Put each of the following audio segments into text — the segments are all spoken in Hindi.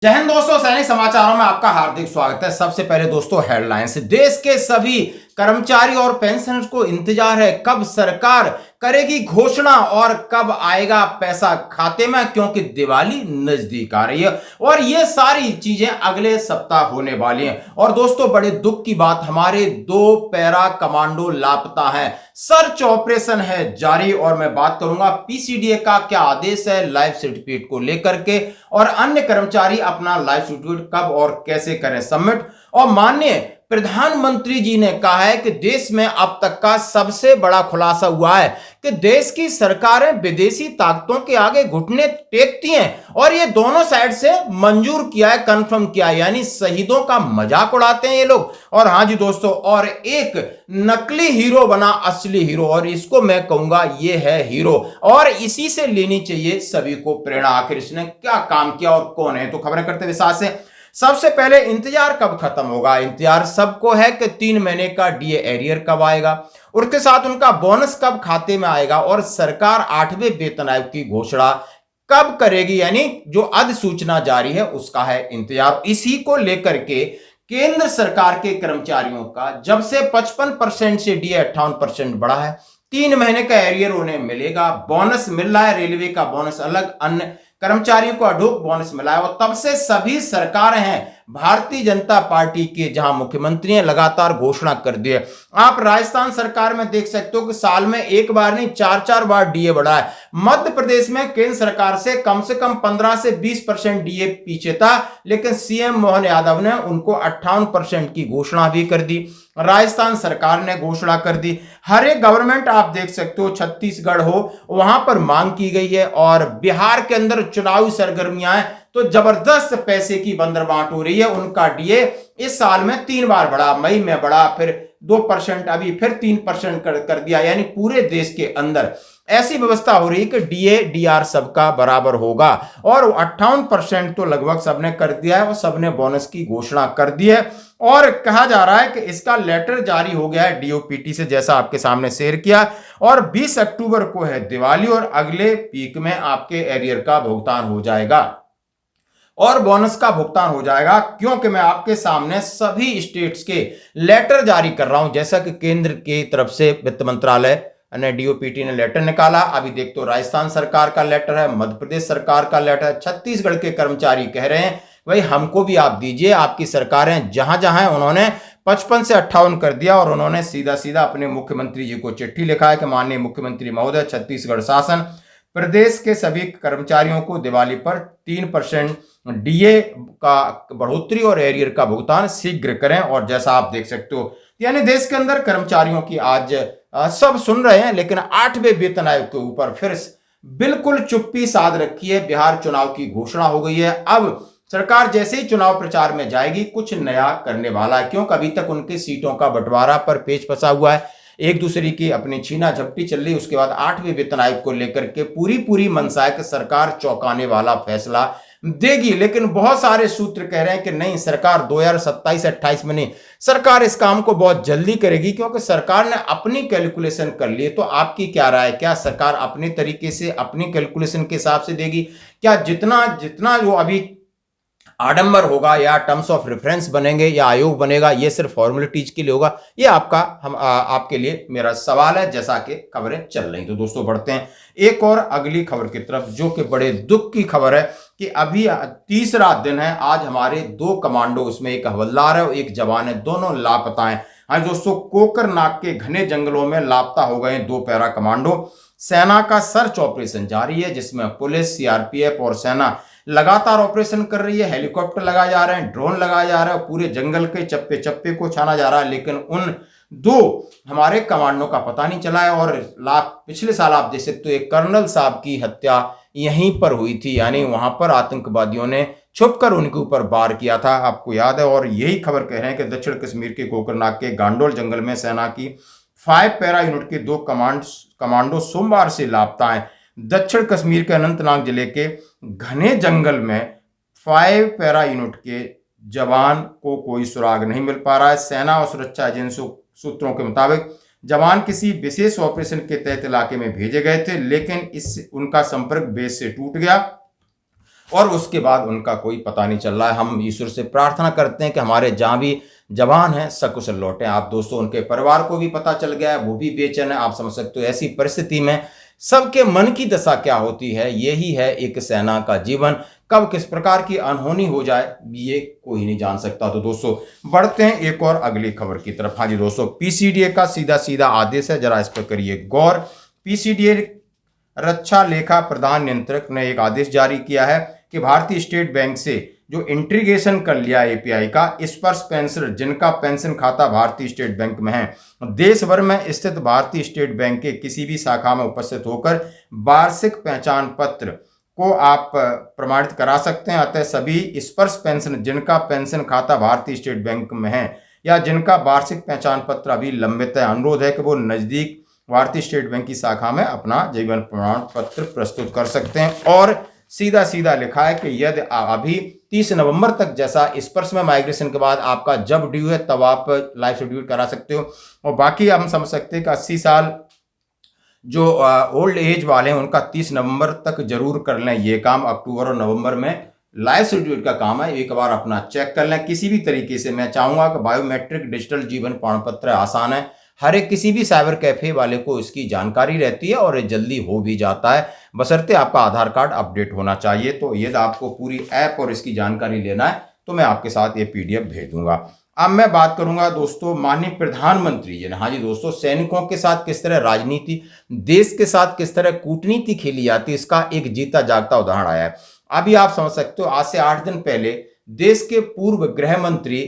जय हिंद दोस्तों, सैनिक समाचारों में आपका हार्दिक स्वागत है। सबसे पहले दोस्तों हेडलाइंस। देश के सभी कर्मचारी और पेंशनर्स को इंतजार है कब सरकार करेगी घोषणा और कब आएगा पैसा खाते में, क्योंकि दिवाली नजदीक आ रही है और ये सारी चीजें अगले सप्ताह होने वाली हैं। और दोस्तों बड़े दुख की बात, हमारे 2 पैरा कमांडो लापता हैं। सर्च ऑपरेशन है जारी और मैं बात करूंगा पीसीडीए का क्या आदेश है लाइफ सर्टिफिकेट को लेकर के, और अन्य कर्मचारी अपना लाइफ सर्टिफिकेट कब और कैसे करें सबमिट। और माननीय प्रधानमंत्री जी ने कहा है कि देश में अब तक का सबसे बड़ा खुलासा हुआ है कि देश की सरकारें विदेशी ताकतों के आगे घुटने टेकती हैं और ये दोनों साइड से मंजूर किया है, कंफर्म किया है, यानी शहीदों का मजाक उड़ाते हैं ये लोग। और हाँ जी दोस्तों, और एक नकली हीरो बना असली हीरो, और इसको मैं कहूंगा ये है हीरो, और इसी से लेनी चाहिए सभी को प्रेरणा। आखिर इसने क्या काम किया और कौन है, तो खबरें करते विस्तार से। सबसे पहले इंतजार कब खत्म होगा। इंतजार सबको है कि 3 महीने का डीए एरियर कब आएगा, उसके साथ उनका बोनस कब खाते में आएगा, और सरकार 8वें वेतन आयोग की घोषणा कब करेगी, यानी जो अधिसूचना जारी है उसका है इंतजार। इसी को लेकर के केंद्र सरकार के कर्मचारियों का जब से 55% से डीए 58% बढ़ा है, 3 महीने का एरियर उन्हें मिलेगा, बोनस मिल रहा है, रेलवे का बोनस अलग, अन्य कर्मचारियों को अडोक बोनस मिला है। और तब से सभी सरकारें हैं भारतीय जनता पार्टी के, जहां मुख्यमंत्री ने लगातार घोषणा कर दी है। आप राजस्थान सरकार में देख सकते हो कि साल में एक बार नहीं 4-4 बार डीए बढ़ा है। मध्य प्रदेश में केंद्र सरकार से कम 15 से 20% डीए पीछे था, लेकिन सीएम मोहन यादव ने उनको 58% की घोषणा भी कर दी। राजस्थान सरकार ने घोषणा कर दी। हर एक गवर्नमेंट आप देख सकते हो, छत्तीसगढ़ हो वहां पर मांग की गई है, और बिहार के अंदर चुनावी सरगर्मियां हैं तो जबरदस्त पैसे की बंदरबांट हो रही है। उनका डीए इस साल में 3 बार बढ़ा, मई में बढ़ा, फिर 2%, अभी फिर 3% कर दिया, यानी पूरे देश के अंदर ऐसी व्यवस्था हो रही है कि डीए डीआर सबका बराबर होगा। और 58% तो लगभग सबने कर दिया है और सबने बोनस की घोषणा कर दी है। और कहा जा रहा है कि इसका लेटर जारी हो गया है डीओपीटी से, जैसा आपके सामने शेयर किया, और 20 अक्टूबर को है दिवाली और अगले वीक में आपके एरियर का भुगतान हो जाएगा और बोनस का भुगतान हो जाएगा, क्योंकि मैं आपके सामने सभी स्टेट्स के लेटर जारी कर रहा हूं। जैसा कि केंद्र की तरफ से वित्त मंत्रालय ने डीओपीटी ने लेटर निकाला, अभी देख तो राजस्थान सरकार का लेटर है, मध्य प्रदेश सरकार का लेटर है, छत्तीसगढ़ के कर्मचारी कह रहे हैं भाई हमको भी आप दीजिए। आपकी सरकारें जहां जहां उन्होंने 55 से 58 कर दिया, और उन्होंने सीधा सीधा अपने मुख्यमंत्री जी को चिट्ठी लिखा है कि माननीय मुख्यमंत्री महोदय, छत्तीसगढ़ शासन प्रदेश के सभी कर्मचारियों को दिवाली पर 3% डीए का बढ़ोतरी और एरियर का भुगतान शीघ्र करें। और जैसा आप देख सकते हो, यानी देश के अंदर कर्मचारियों की आज सब सुन रहे हैं, लेकिन 8वें वेतन आयोग के ऊपर फिर बिल्कुल चुप्पी साध रखी है। बिहार चुनाव की घोषणा हो गई है, अब सरकार जैसे ही चुनाव प्रचार में जाएगी कुछ नया करने वाला है, क्योंकि अभी तक उनकी सीटों का बंटवारा पर पेच फंसा हुआ है, एक दूसरे की अपनी छीना झपटी चल रही। उसके बाद 8वें वेतन आयोग को लेकर के पूरी मनसा है कि सरकार चौंकाने वाला फैसला देगी, लेकिन बहुत सारे सूत्र कह रहे हैं कि नहीं, सरकार 2027-28 में नहीं, सरकार इस काम को बहुत जल्दी करेगी, क्योंकि सरकार ने अपनी कैलकुलेशन कर ली। तो आपकी क्या राय है, क्या सरकार अपने तरीके से अपनी कैलकुलेशन के हिसाब से देगी, क्या जितना जितना जो अभी आडंबर होगा या टर्म्स ऑफ रेफरेंस बनेंगे या आयोग बनेगा, ये सिर्फ फॉर्मेलिटीज के लिए होगा, ये आपके लिए मेरा सवाल है, जैसा कि खबरें चल रही। तो दोस्तों बढ़ते हैं एक और अगली खबर की तरफ, जो कि बड़े दुख की खबर है कि अभी तीसरा दिन है आज हमारे 2 कमांडो, इसमें एक हवलदार है और एक जवान है, दोनों लापता हैं। हाँ दोस्तों, कोकरनाग के घने जंगलों में लापता हो गए 2 पैरा कमांडो। सेना का सर्च ऑपरेशन जारी है, जिसमें पुलिस, सीआरपीएफ और सेना लगातार ऑपरेशन कर रही है। हेलीकॉप्टर लगाए जा रहे हैं, ड्रोन लगाए जा रहे हैं, पूरे जंगल के चप्पे चप्पे को छाना जा रहा है, लेकिन उन 2 हमारे कमांडो का पता नहीं चला है। और पिछले साल आप देख सकते हो एक कर्नल साहब की हत्या यहीं पर हुई थी, यानी वहां पर आतंकवादियों ने छुपकर उनके ऊपर वार किया था, आपको याद है। और यही खबर कह रहे हैं कि दक्षिण कश्मीर के कोकरनाग के गांडोल जंगल में सेना की 5 पैरा यूनिट के 2 कमांडो सोमवार से लापता हैं। दक्षिण कश्मीर के अनंतनाग जिले के घने जंगल में 5 पैरा यूनिट के जवान को कोई सुराग नहीं मिल पा रहा है। सेना और सुरक्षा एजेंसियों सूत्रों के मुताबिक जवान किसी विशेष ऑपरेशन के तहत इलाके में भेजे गए थे, लेकिन उनका संपर्क बेस से टूट गया और उसके बाद उनका कोई पता नहीं चल रहा है। हम ईश्वर से प्रार्थना करते हैं कि हमारे जहाँ भी जवान हैं सकुशल लौटे। आप दोस्तों उनके परिवार को भी पता चल गया है, वो भी बेचैन है। आप समझ सकते हो ऐसी परिस्थिति में सबके मन की दशा क्या होती है। यही है एक सेना का जीवन। कब किस प्रकार की अनहोनी हो जाए ये कोई नहीं जान सकता। तो दोस्तों बढ़ते हैं एक और अगली खबर की तरफ। हाँ जी दोस्तों, पीसीडीए का सीधा सीधा आदेश है, जरा इस पर करिए गौर। पीसीडीए रक्षा लेखा प्रधान नियंत्रक ने एक आदेश जारी किया है कि भारतीय स्टेट बैंक से जो इंटीग्रेशन कर लिया एपीआई का, स्पर्श पेंशनर जिनका पेंशन खाता भारतीय स्टेट बैंक में है, देश भर में स्थित भारतीय स्टेट बैंक के किसी भी शाखा में उपस्थित होकर वार्षिक पहचान पत्र को आप प्रमाणित करा सकते हैं। अतः सभी स्पर्श पेंशन जिनका पेंशन खाता भारतीय स्टेट बैंक में है या जिनका वार्षिक पहचान पत्र अभी लंबित है, अनुरोध है कि वो नजदीक भारतीय स्टेट बैंक की शाखा में अपना जीवन प्रमाण पत्र प्रस्तुत कर सकते हैं। और सीधा सीधा लिखा है कि यदि अभी 30 नवंबर तक, जैसा स्पर्श में माइग्रेशन के बाद आपका जब ड्यू है तब आप लाइफ सर्टिफिकेट करा सकते हो। और बाकी हम समझ सकते हैं कि 80 साल जो ओल्ड एज वाले हैं उनका 30 नवंबर तक जरूर कर लें ये काम। अक्टूबर और नवंबर में लाइफ सर्टिफिकेट का काम है, एक बार अपना चेक कर लें किसी भी तरीके से। मैं चाहूंगा कि बायोमेट्रिक डिजिटल जीवन प्रमाण पत्र आसान है, हर एक किसी भी साइबर कैफे वाले को इसकी जानकारी रहती है और जल्दी हो भी जाता है, बशर्ते आपका आधार कार्ड अपडेट होना चाहिए। तो यदि आपको पूरी ऐप और इसकी जानकारी लेना है तो मैं आपके साथ ये पीडीएफ भेज दूंगा। अब मैं बात करूंगा दोस्तों माननीय प्रधानमंत्री जी ने, हाँ जी दोस्तों, सैनिकों के साथ किस तरह राजनीति, देश के साथ किस तरह कूटनीति खेली जाती है, इसका एक जीता जागता उदाहरण आया है। अभी आप समझ सकते हो आज से 8 दिन पहले देश के पूर्व गृह मंत्री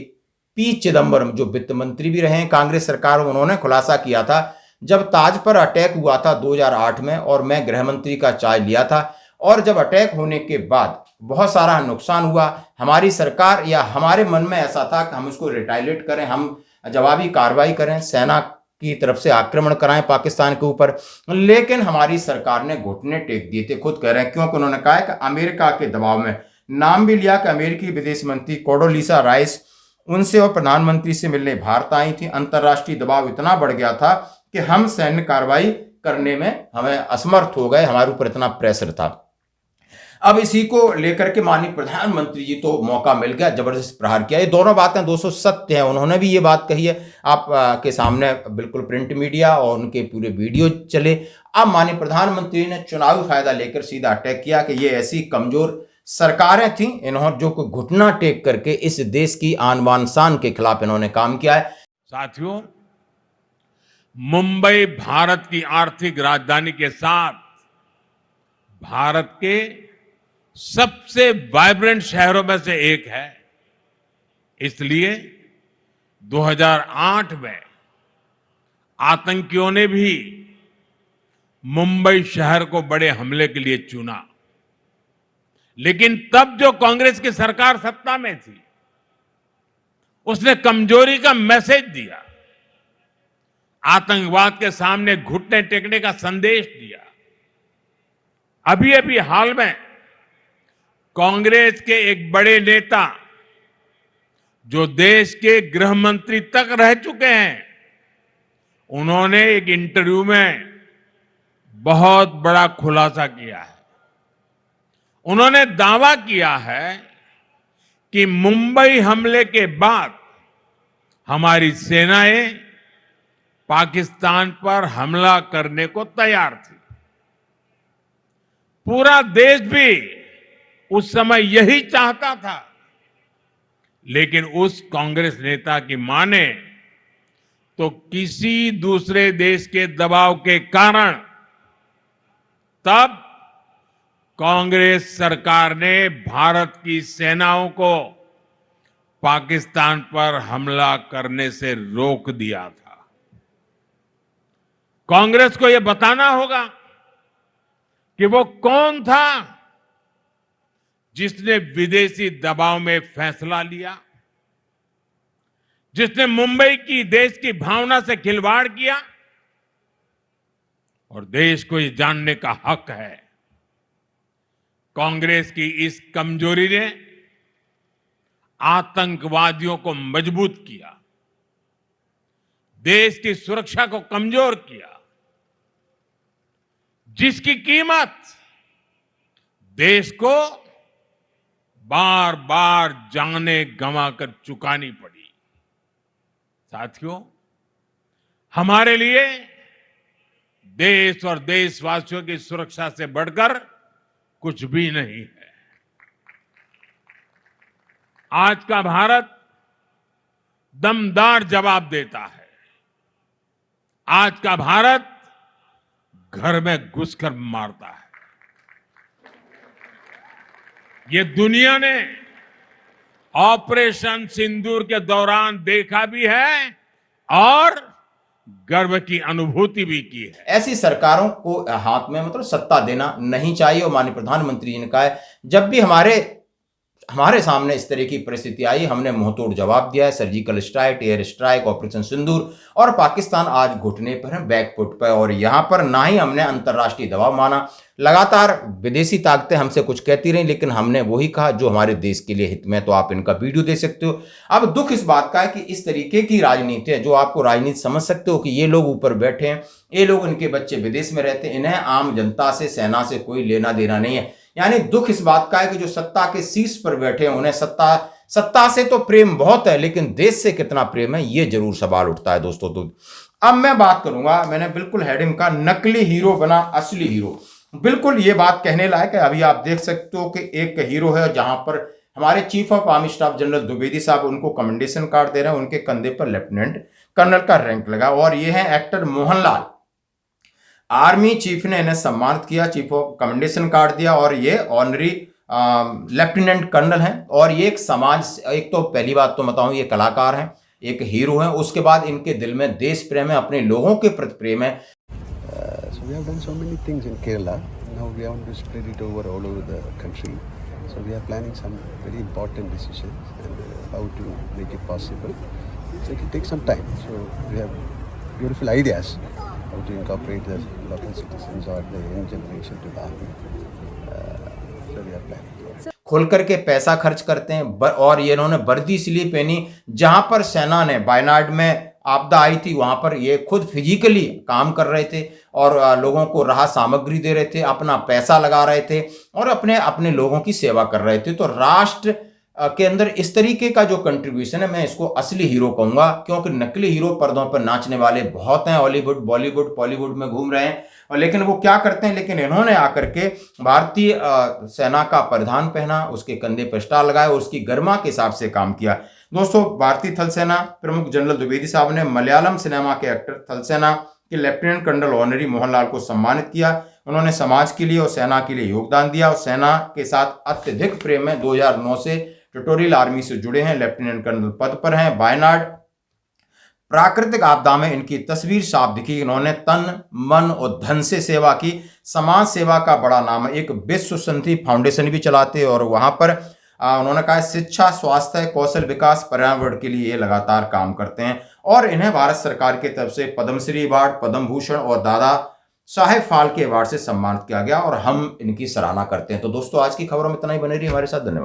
पी चिदंबरम, जो वित्त मंत्री भी रहे हैं कांग्रेस सरकार में, उन्होंने खुलासा किया था जब ताज पर अटैक हुआ था 2008 में और मैं गृह मंत्री का चार्ज लिया था, और जब अटैक होने के बाद बहुत सारा नुकसान हुआ, हमारी सरकार या हमारे मन में ऐसा था कि हम इसको रिटालिएट करें, हम जवाबी कार्रवाई करें, सेना की तरफ से आक्रमण कराएं पाकिस्तान के ऊपर, लेकिन हमारी सरकार ने घुटने टेक दिए थे। खुद कह रहे हैं, क्योंकि उन्होंने कहा है कि अमेरिका के दबाव में, नाम भी लिया कि अमेरिकी विदेश मंत्री कोडोलिसा राइस उनसे और प्रधानमंत्री से मिलने भारत आई थी। अंतर्राष्ट्रीय दबाव इतना बढ़ गया था कि हम सैन्य कार्रवाई करने में हमें असमर्थ हो गए, हमारे ऊपर इतना प्रेशर था। अब इसी को लेकर के माननीय प्रधानमंत्री जी तो मौका मिल गया, जबरदस्त प्रहार किया। ये दोनों बातें दोस्तों सत्य हैं, उन्होंने भी ये बात कही है आप के सामने, बिल्कुल प्रिंट मीडिया और उनके पूरे वीडियो चले। अब माननीय प्रधानमंत्री ने चुनावी फायदा लेकर सीधा अटैक किया कि ये ऐसी कमजोर सरकारें थी, इन्होंने जो घुटना टेक करके इस देश की आन बान शान के खिलाफ इन्होंने काम किया है। साथियों, मुंबई भारत की आर्थिक राजधानी के साथ भारत के सबसे वाइब्रेंट शहरों में से एक है। इसलिए 2008 में आतंकियों ने भी मुंबई शहर को बड़े हमले के लिए चुना, लेकिन तब जो कांग्रेस की सरकार सत्ता में थी उसने कमजोरी का मैसेज दिया, आतंकवाद के सामने घुटने टेकने का संदेश दिया। अभी हाल में कांग्रेस के एक बड़े नेता जो देश के गृह मंत्री तक रह चुके हैं, उन्होंने एक इंटरव्यू में बहुत बड़ा खुलासा किया है। उन्होंने दावा किया है कि मुंबई हमले के बाद हमारी सेनाएं पाकिस्तान पर हमला करने को तैयार थी। पूरा देश भी उस समय यही चाहता था, लेकिन उस कांग्रेस नेता की माने तो किसी दूसरे देश के दबाव के कारण तब कांग्रेस सरकार ने भारत की सेनाओं को पाकिस्तान पर हमला करने से रोक दिया था। कांग्रेस को यह बताना होगा कि वो कौन था जिसने विदेशी दबाव में फैसला लिया, जिसने मुंबई की देश की भावना से खिलवाड़ किया। और देश को ये जानने का हक है, कांग्रेस की इस कमजोरी ने आतंकवादियों को मजबूत किया, देश की सुरक्षा को कमजोर किया, जिसकी कीमत देश को बार बार जाने गंवाकर चुकानी पड़ी। साथियों, हमारे लिए देश और देशवासियों की सुरक्षा से बढ़कर कुछ भी नहीं है। आज का भारत दमदार जवाब देता है। आज का भारत घर में घुसकर मारता है। ये दुनिया ने ऑपरेशन सिंदूर के दौरान देखा भी है और गर्व की अनुभूति भी की है। ऐसी सरकारों को हाथ में मतलब सत्ता देना नहीं चाहिए। और माननीय प्रधानमंत्री जी ने कहा है, जब भी हमारे सामने इस तरह की परिस्थिति आई, हमने मुंहतोड़ जवाब दिया है। Surgical strike, air strike, operation Sindoor, और पाकिस्तान आज घुटने पर है, बैकफुट पर। और यहां पर ना ही हमने अंतर्राष्ट्रीय दबाव माना। लगातार विदेशी ताकतें हमसे कुछ कहती रही, लेकिन हमने वही कहा जो हमारे देश के लिए हित में। तो आप इनका वीडियो दे सकते हो। अब दुख इस बात का है कि इस तरीके की राजनीति है, जो आपको राजनीति समझ सकते हो कि ये लोग ऊपर बैठे हैं, ये लोग, इनके बच्चे विदेश में रहते हैं, इन्हें आम जनता से, सेना से कोई लेना देना नहीं है। यानी दुख इस बात का है कि जो सत्ता के शीर्ष पर बैठे हैं, उन्हें सत्ता से तो प्रेम बहुत है, लेकिन देश से कितना प्रेम है, ये जरूर सवाल उठता है दोस्तों। तो अब मैं बात करूंगा, मैंने बिल्कुल हेडिंग का नकली हीरो बना असली हीरो। बिल्कुल ये बात कहने लायक है। अभी आप देख सकते हो कि एक हीरो है, जहां पर हमारे chief of army staff general Dwivedi साहब उनको कमेंडेशन कार्ड दे रहे हैं। उनके कंधे पर लेफ्टिनेंट कर्नल का रैंक लगा, और ये है एक्टर मोहनलाल। आर्मी चीफ ने इन्हें सम्मानित किया, चीफ ऑफ कमेंडेशन कार्ड दिया, और ये ऑनरी लेफ्टिनेंट कर्नल हैं। और ये एक तो पहली बात तो बताऊं, ये कलाकार हैं, एक हीरो हैं। उसके बाद इनके दिल में देश प्रेम है, अपने लोगों के प्रति प्रेम है। So we have done so many things in Kerala. Now we want to spread it all over the country. So we are planning some very important decisions and how to make it possible. So it will take some time. So we have beautiful ideas how to incorporate the local citizens or the young generation to the army. So we are planning. खुल करके पैसा खर्च करते हैं। और ये इन्होंने वर्दी इसलिए पहनी, जहां पर सेना ने वायनाड में आपदा आई थी, वहां पर ये खुद फिजिकली काम कर रहे थे और लोगों को राहत सामग्री दे रहे थे, अपना पैसा लगा रहे थे और अपने लोगों की सेवा कर रहे थे। तो राष्ट्र के अंदर इस तरीके का जो कंट्रीब्यूशन है, मैं इसको असली हीरो कहूंगा, क्योंकि नकली हीरो पर्दों पर नाचने वाले बहुत हैं। हॉलीवुड, बॉलीवुड, पॉलीवुड में घूम रहे हैं, और लेकिन वो क्या करते हैं, लेकिन इन्होंने आकर के भारतीय सेना का परिधान पहना, उसके कंधे पर स्टार लगाया, उसकी गरिमा के हिसाब से काम किया। दोस्तों, भारतीय थल सेना प्रमुख जनरल द्विवेदी साहब ने मलयालम सिनेमा के एक्टर, थल सेना के लेफ्टिनेंट कर्नल ऑनरी मोहनलाल को सम्मानित किया। उन्होंने समाज के लिए और सेना के लिए योगदान दिया और सेना के साथ अत्यधिक प्रेम है। 2009 से ट्यूटोरियल आर्मी से जुड़े हैं, लेफ्टिनेंट कर्नल पद पर हैं। वायनाड प्राकृतिक आपदा में इनकी तस्वीर साफ दिखी। इन्होंने तन, मन और धन से सेवा की। समाज सेवा का बड़ा नाम है। एक विश्व शांति फाउंडेशन भी चलाते हैं, और वहां पर उन्होंने कहा शिक्षा, स्वास्थ्य, कौशल विकास, पर्यावरण के लिए ये लगातार काम करते हैं। और इन्हें भारत सरकार की तरफ से पद्मश्री अवार्ड, पद्म भूषण और दादा साहेब फाल्के अवार्ड से सम्मानित किया गया, और हम इनकी सराहना करते हैं। तो दोस्तों, आज की खबरों में इतना ही। बने रहिए हमारे साथ। धन्यवाद।